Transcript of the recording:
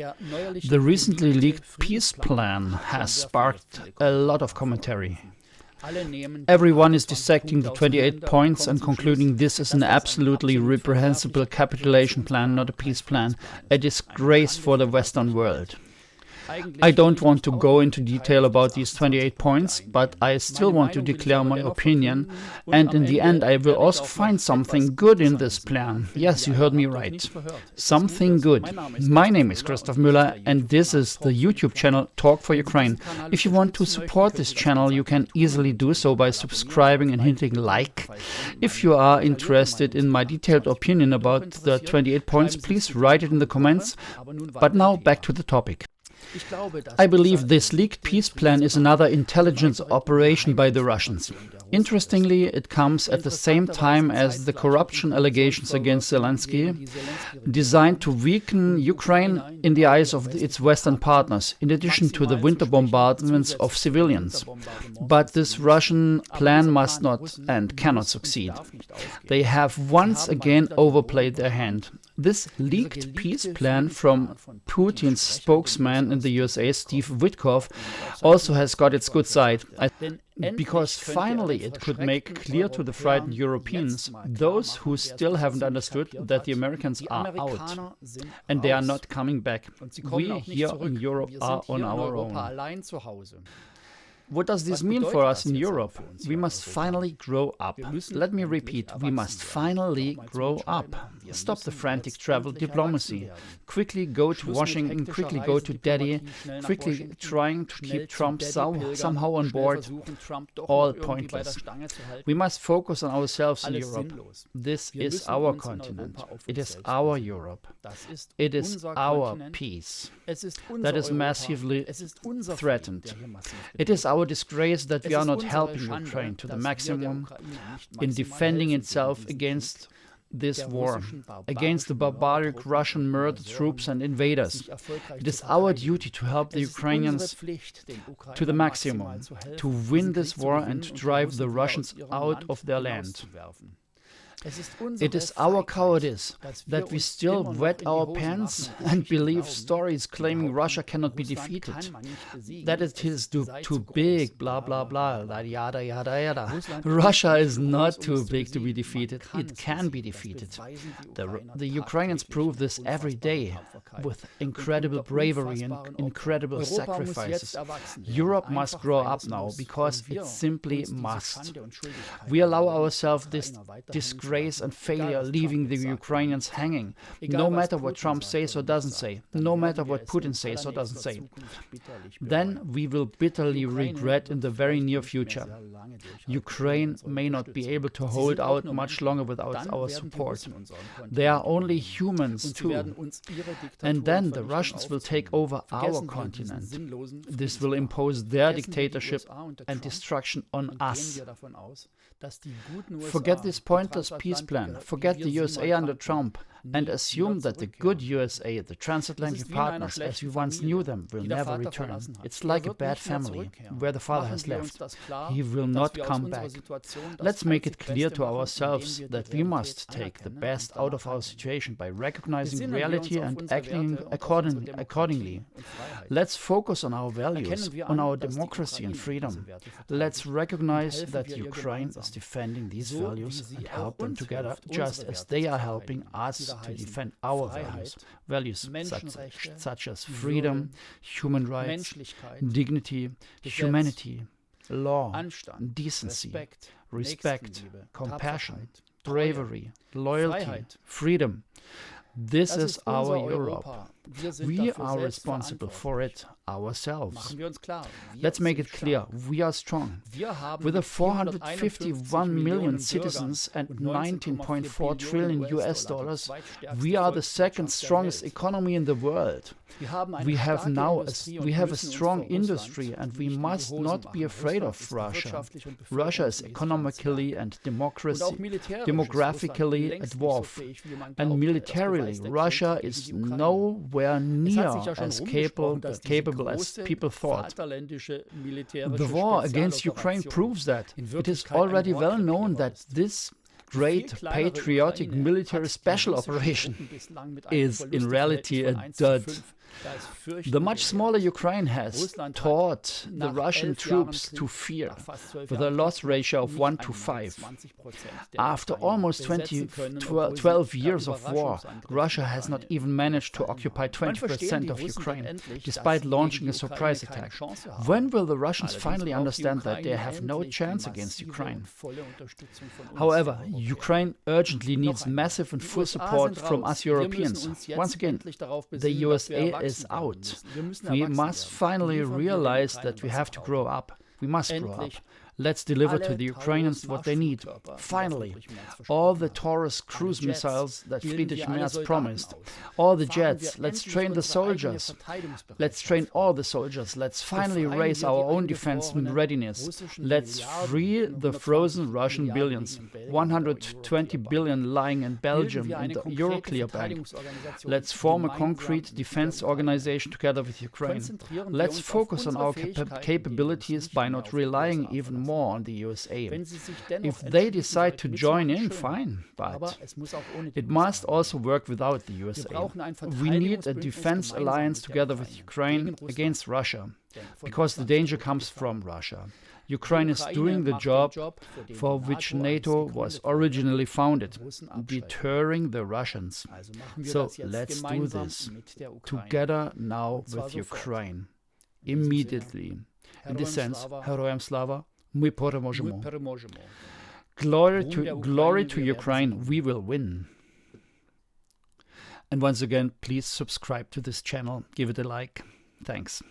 The recently leaked peace plan has sparked a lot of commentary. Everyone is dissecting the 28 points and concluding this is an absolutely reprehensible capitulation plan, not a peace plan, a disgrace for the Western world. I don't want to go into detail about these 28 points, but I still want to declare my opinion, and in the end I will also find something good in this plan. Yes, you heard me right. Something good. My name is Christoph Müller, and this is the YouTube channel Talk for Ukraine. If you want to support this channel, you can easily do so by subscribing and hitting like. If you are interested in my detailed opinion about the 28 points, please write it in the comments. But now back to the topic. I believe this leaked peace plan is another intelligence operation by the Russians. Interestingly, it comes at the same time as the corruption allegations against Zelensky, designed to weaken Ukraine in the eyes of its Western partners, in addition to the winter bombardments of civilians. But this Russian plan must not and cannot succeed. They have once again overplayed their hand. This leaked peace plan from Putin's spokesman in the USA, Steve Witkoff, also has got its good side. Because finally it could make clear to the frightened Europeans, those who still haven't understood, that the Americans are out and they are not coming back. We here in Europe are on our own. What does this mean for us in Europe? We must finally grow up. Let me repeat, we must finally grow up. Stop the frantic travel diplomacy. Quickly go to Washington, quickly go to Daddy, quickly trying to keep Trump somehow on board. All pointless. We must focus on ourselves in Europe. This is our continent. It is our Europe. It is our peace that is massively threatened. It is our disgrace that we are not helping Ukraine to the maximum in defending itself against this war, against the barbaric Russian murder troops and invaders. It is our duty to help the Ukrainians to the maximum, to win this war and to drive the Russians out of their land. It is our cowardice that we still wet our pants and believe stories claiming Russia cannot be defeated, that it is too big, blah, blah, blah, yada, yada, yada. Russia is not too big to be defeated. It can be defeated. The Ukrainians prove this every day with incredible bravery and incredible sacrifices. Europe must grow up now because it simply must. We allow ourselves this disgrace and failure, leaving the Ukrainians hanging, no matter what Trump says or doesn't say, no matter what Putin says or doesn't say. Then we will bitterly regret in the very near future. Ukraine may not be able to hold out much longer without our support. They are only humans too. And then the Russians will take over our continent. This will impose their dictatorship and destruction on us. Forget this pointless peace plan. Forget the USA under Trump and assume that the good USA, the transatlantic partners as we once knew them, will never return. It's like a bad family where the father has left. He will not come back. Let's make it clear to ourselves that we must take the best out of our situation by recognizing reality and acting accordingly. Let's focus on our values, on our democracy and freedom. Let's recognize that Ukraine is defending these values and help them together, just as they are helping us to defend our values such as freedom, human rights, dignity, humanity, law, decency, respect, compassion, bravery, loyalty, freedom. This is our Europe. We are responsible for it ourselves. Let's make it clear, we are strong. With 451 million citizens and 19.4 trillion US dollars, we are the second strongest economy in the world. We have a strong industry and we must not be afraid of Russia. Russia is economically and demographically a dwarf, and militarily Russia is nowhere near as capable as people thought. The war against Ukraine proves that. It is already well known that this great patriotic military special operation is in reality a dud. The much smaller Ukraine has taught the Russian troops to fear, with a loss ratio of 1 to 5. After almost 12 years of war, Russia has not even managed to occupy 20% of Ukraine, despite launching a surprise attack. When will the Russians finally understand that they have no chance against Ukraine? However, Ukraine urgently needs massive and full support from us Europeans. Once again, the USA is out. We must finally realize that we have to grow up. We must grow up. Let's deliver to the Ukrainians what they need. Finally, all the Taurus cruise missiles that Friedrich Merz promised, all the jets, let's train the soldiers. Let's train all the soldiers. Let's finally raise our own defense readiness. Let's free the frozen Russian billions, 120 billion lying in Belgium in the Euroclear Bank. Let's form a concrete defense organization together with Ukraine. Let's focus on our capabilities by not relying even more on the USA. If they decide to join in, fine, but it must also work without the USA. We need a defense alliance together with Ukraine against Russia, because the danger comes from Russia. Ukraine is doing the job for which NATO was originally founded, deterring the Russians. So let's do this together now with Ukraine, immediately. In this sense, Heroям слава, ми переможемо. Glory to Ukraine, we will win. And once again, please subscribe to this channel, give it a like. Thanks.